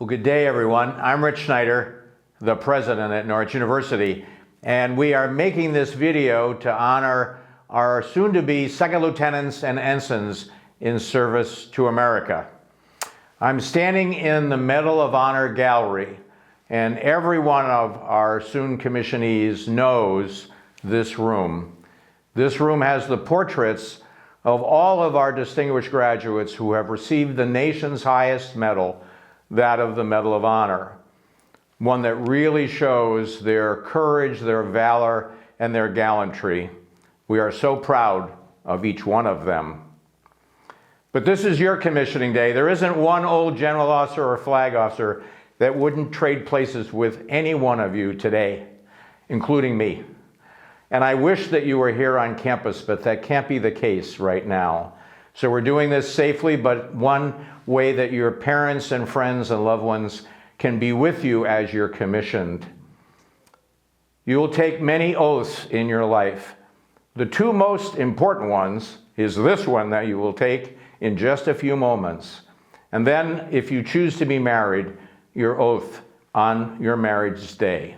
Well, good day, everyone. I'm Rich Schneider, the president at Norwich University, and we are making this video to honor our soon-to-be second lieutenants and ensigns in service to America. I'm standing in the Medal of Honor gallery, and every one of our soon commissionees knows this room. This room has the portraits of all of our distinguished graduates who have received the nation's highest medal, that of the Medal of Honor, one that really shows their courage, their valor, and their gallantry. We are so proud of each one of them. But this is your commissioning day. There isn't one old general officer or flag officer that wouldn't trade places with any one of you today, including me. And I wish that you were here on campus, but that can't be the case right now. So we're doing this safely, but one way that your parents and friends and loved ones can be with you as you're commissioned. You will take many oaths in your life. The two most important ones is this one that you will take in just a few moments. And then, if you choose to be married, your oath on your marriage day.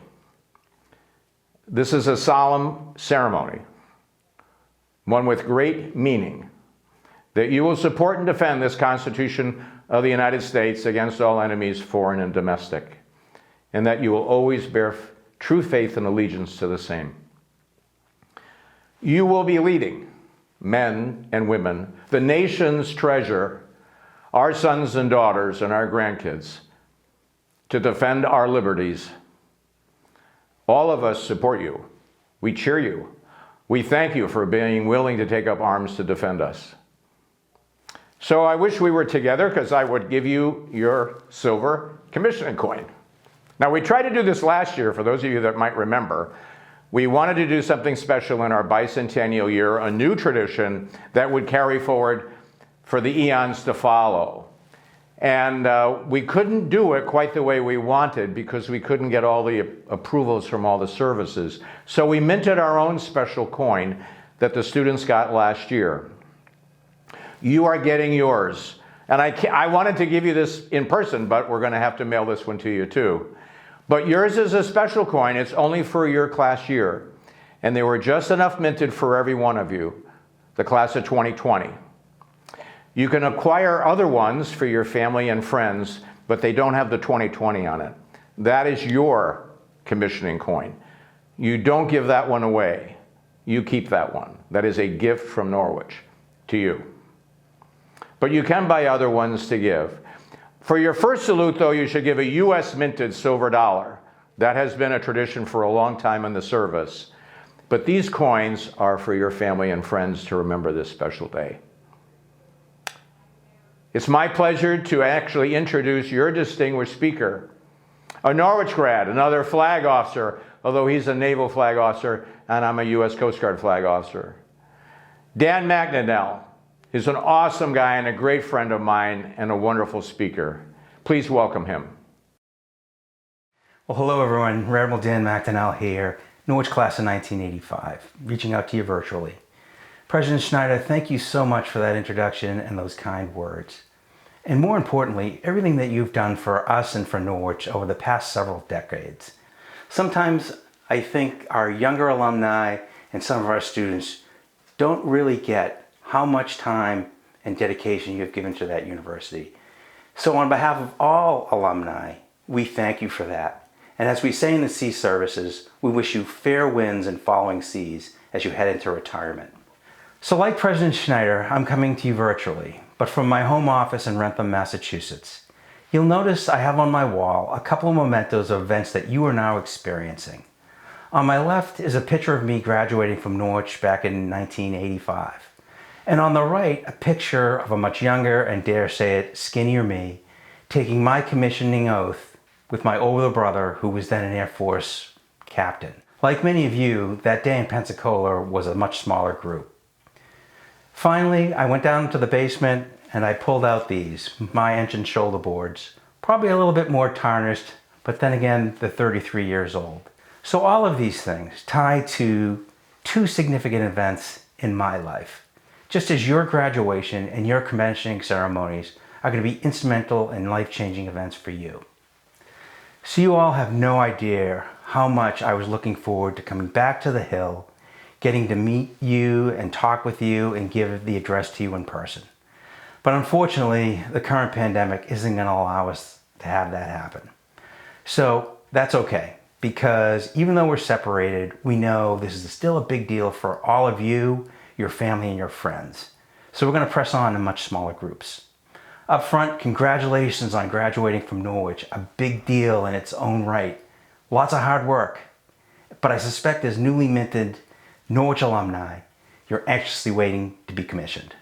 This is a solemn ceremony, one with great meaning, that you will support and defend this Constitution of the United States against all enemies, foreign and domestic, and that you will always bear true faith and allegiance to the same. You will be leading men and women, the nation's treasure, our sons and daughters and our grandkids, to defend our liberties. All of us support you. We cheer you. We thank you for being willing to take up arms to defend us. So I wish we were together, because I would give you your silver commissioning coin. Now, we tried to do this last year, for those of you that might remember. We wanted to do something special in our bicentennial year, a new tradition that would carry forward for the eons to follow. And we couldn't do it quite the way we wanted because we couldn't get all the approvals from all the services. So we minted our own special coin that the students got last year. You are getting yours. And I wanted to give you this in person, but we're going to have to mail this one to you too. But yours is a special coin. It's only for your class year. And there were just enough minted for every one of you, the class of 2020. You can acquire other ones for your family and friends, but they don't have the 2020 on it. That is your commissioning coin. You don't give that one away. You keep that one. That is a gift from Norwich to you. But you can buy other ones to give. For your first salute, though, you should give a U.S. minted silver dollar. That has been a tradition for a long time in the service. But these coins are for your family and friends to remember this special day. It's my pleasure to actually introduce your distinguished speaker, a Norwich grad, another flag officer, although he's a naval flag officer and I'm a U.S. Coast Guard flag officer. Dan McNadel. He's an awesome guy and a great friend of mine and a wonderful speaker. Please welcome him. Well, hello everyone. Rear Admiral Dan McNadel here, Norwich class of 1985, reaching out to you virtually. President Schneider, thank you so much for that introduction and those kind words. And more importantly, everything that you've done for us and for Norwich over the past several decades. Sometimes I think our younger alumni and some of our students don't really get how much time and dedication you've given to that university. So on behalf of all alumni, we thank you for that. And as we say in the sea services, we wish you fair winds and following seas as you head into retirement. So like President Schneider, I'm coming to you virtually, but from my home office in Wrentham, Massachusetts. You'll notice I have on my wall a couple of mementos of events that you are now experiencing. On my left is a picture of me graduating from Norwich back in 1985. And on the right, a picture of a much younger and, dare say it, skinnier me taking my commissioning oath with my older brother, who was then an Air Force captain. Like many of you, that day in Pensacola was a much smaller group. Finally, I went down to the basement and I pulled out these, my engine shoulder boards, probably a little bit more tarnished, but then again, they're 33 years old. So all of these things tie to two significant events in my life. Just as your graduation and your commissioning ceremonies are going to be instrumental and life-changing events for you. So you all have no idea how much I was looking forward to coming back to the Hill, getting to meet you and talk with you and give the address to you in person. But unfortunately, the current pandemic isn't going to allow us to have that happen. So that's okay, because even though we're separated, we know this is still a big deal for all of you, your family, and your friends. So we're going to press on in much smaller groups. Up front, congratulations on graduating from Norwich, a big deal in its own right. Lots of hard work. But I suspect as newly minted Norwich alumni, you're anxiously waiting to be commissioned.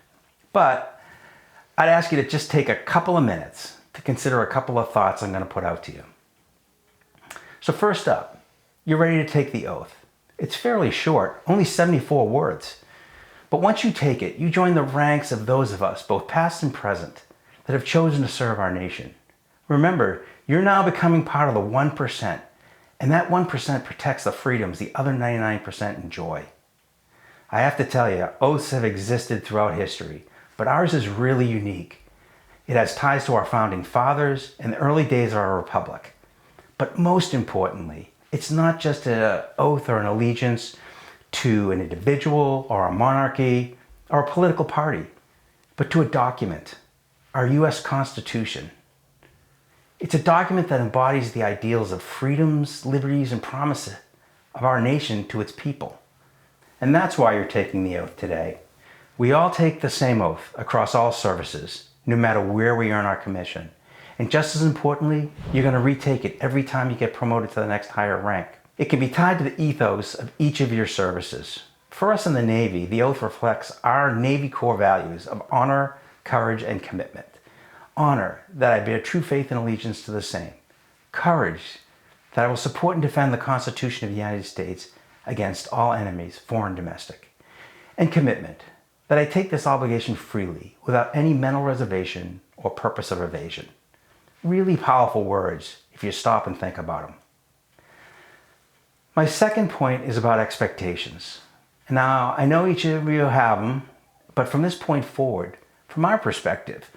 But I'd ask you to just take a couple of minutes to consider a couple of thoughts I'm going to put out to you. So first up, you're ready to take the oath. It's fairly short, only 74 words. But once you take it, you join the ranks of those of us, both past and present, that have chosen to serve our nation. Remember, you're now becoming part of the 1%, and that 1% protects the freedoms the other 99% enjoy. I have to tell you, oaths have existed throughout history, but ours is really unique. It has ties to our founding fathers and the early days of our republic. But most importantly, it's not just an oath or an allegiance to an individual or a monarchy or a political party, but to a document, our U.S. Constitution. It's a document that embodies the ideals of freedoms, liberties, and promises of our nation to its people. And that's why you're taking the oath today. We all take the same oath across all services, no matter where we earn our commission. And just as importantly, you're going to retake it every time you get promoted to the next higher rank. It can be tied to the ethos of each of your services. For us in the Navy, the oath reflects our Navy core values of honor, courage, and commitment. Honor, that I bear true faith and allegiance to the same. Courage, that I will support and defend the Constitution of the United States against all enemies, foreign and domestic. And commitment, that I take this obligation freely, without any mental reservation or purpose of evasion. Really powerful words if you stop and think about them. My second point is about expectations. Now, I know each of you have them, but from this point forward, from our perspective,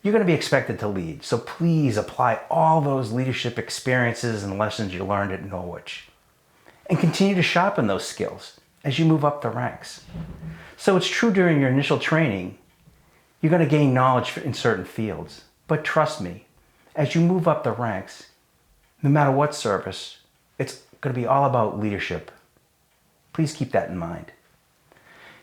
you're going to be expected to lead. So please apply all those leadership experiences and lessons you learned at Norwich. And continue to sharpen those skills as you move up the ranks. So it's true during your initial training, you're going to gain knowledge in certain fields. But trust me, as you move up the ranks, no matter what service, it's going to be all about leadership. Please keep that in mind.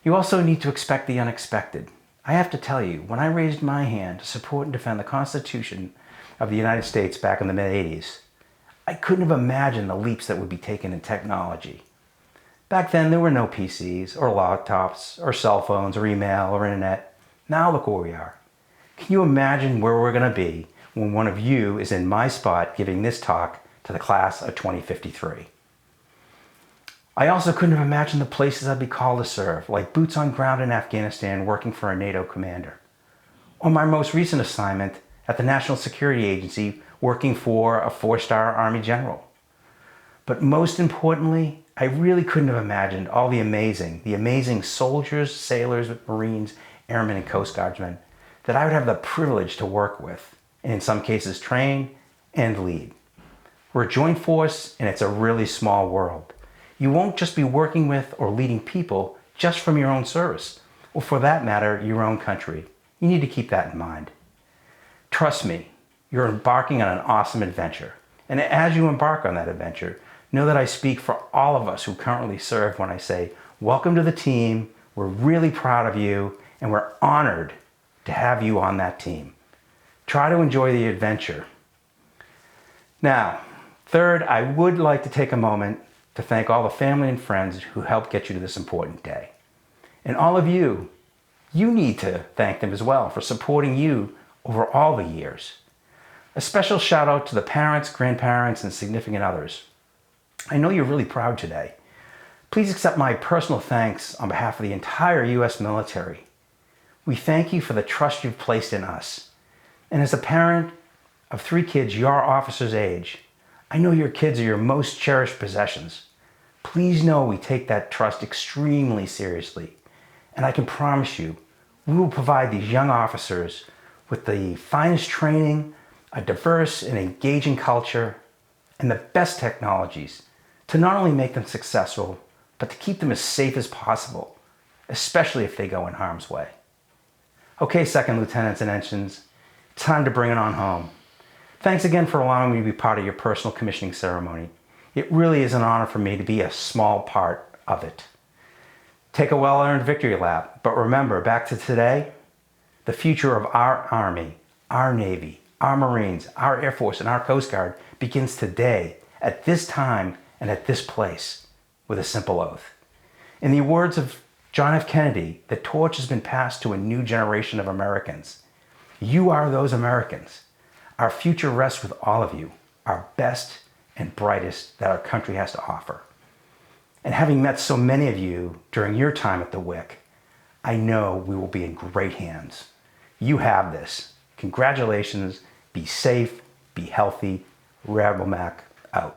You also need to expect the unexpected. I have to tell you, when I raised my hand to support and defend the Constitution of the United States back in the mid-'80s, I couldn't have imagined the leaps that would be taken in technology. Back then, there were no PCs or laptops or cell phones or email or internet. Now look where we are. Can you imagine where we're going to be when one of you is in my spot giving this talk to the class of 2053? I also couldn't have imagined the places I'd be called to serve, like boots on ground in Afghanistan working for a NATO commander. Or my most recent assignment at the National Security Agency working for a 4-star Army general. But most importantly, I really couldn't have imagined all the amazing soldiers, sailors, Marines, airmen, and Coast Guardsmen that I would have the privilege to work with, and in some cases train and lead. We're a joint force, and it's a really small world. You won't just be working with or leading people just from your own service, or for that matter, your own country. You need to keep that in mind. Trust me, you're embarking on an awesome adventure. And as you embark on that adventure, know that I speak for all of us who currently serve when I say, welcome to the team, we're really proud of you, and we're honored to have you on that team. Try to enjoy the adventure. Now, third, I would like to take a moment to thank all the family and friends who helped get you to this important day. And all of you, you need to thank them as well for supporting you over all the years. A special shout out to the parents, grandparents, and significant others. I know you're really proud today. Please accept my personal thanks on behalf of the entire U.S. military. We thank you for the trust you've placed in us. And as a parent of 3 kids your officer's age, I know your kids are your most cherished possessions. Please know we take that trust extremely seriously. And I can promise you, we will provide these young officers with the finest training, a diverse and engaging culture, and the best technologies to not only make them successful, but to keep them as safe as possible, especially if they go in harm's way. Okay, second lieutenants and ensigns, it's time to bring it on home. Thanks again for allowing me to be part of your personal commissioning ceremony. It really is an honor for me to be a small part of it. Take a well-earned victory lap, but remember, back to today, the future of our Army, our Navy, our Marines, our Air Force, and our Coast Guard begins today, at this time, and at this place, with a simple oath. In the words of John F. Kennedy, the torch has been passed to a new generation of Americans. You are those Americans. Our future rests with all of you, our best and brightest that our country has to offer. And having met so many of you during your time at the WIC, I know we will be in great hands. You have this. Congratulations. Be safe, be healthy. Rebel Mac out.